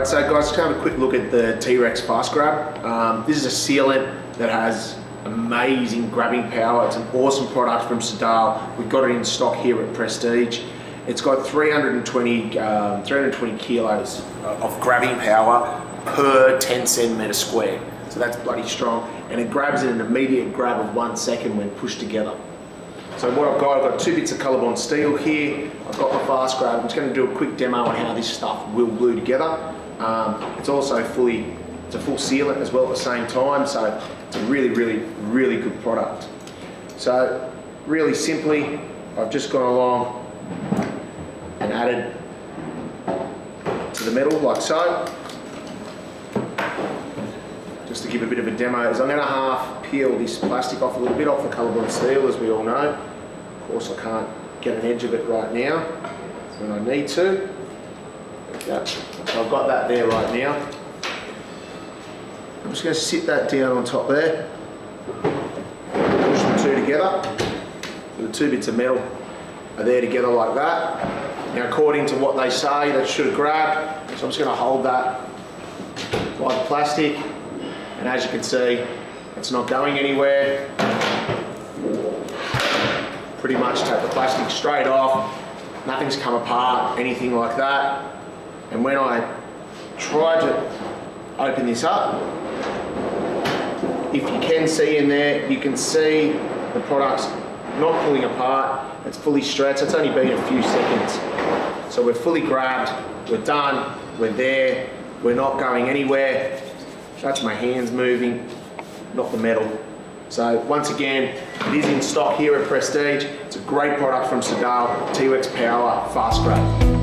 Alright, so guys, let's have a quick look at the T-Rex Fast Grab. This is a sealant that has amazing grabbing power. It's an awesome product from Soudal. We've got it in stock here at Prestige. It's got 320 kilos of grabbing power per 10 centimetre square. So that's bloody strong. And it grabs in an immediate grab of 1 second when pushed together. So what I've got 2 bits of Colorbond steel here. I've got the Fast Grab. I'm just going to do a quick demo on how this stuff will glue together. It's also it's a full sealant as well at the same time. So it's a really good product. So really simply, I've just gone along and added to the metal like so. Just to give a bit of a demo, is I'm going to half peel this plastic off a little bit off the Colorbond steel, as we all know. Of course I can't get an edge of it right now when I need to. So I've got that there right now. I'm just going to sit that down on top there. Push the two together. So the 2 bits of metal are there together like that. Now according to what they say, that should grab. So I'm just going to hold that by the plastic. And as you can see, it's not going anywhere. Pretty much take the plastic straight off. Nothing's come apart, anything like that. And when I try to open this up, if you can see in there, you can see the product's not pulling apart. It's fully stretched. It's only been a few seconds. So we're fully grabbed, we're done, we're there, we're not going anywhere. That's my hands moving, not the metal. So once again, it is in stock here at Prestige. It's a great product from Soudal, T-Rex Power Fast Grab.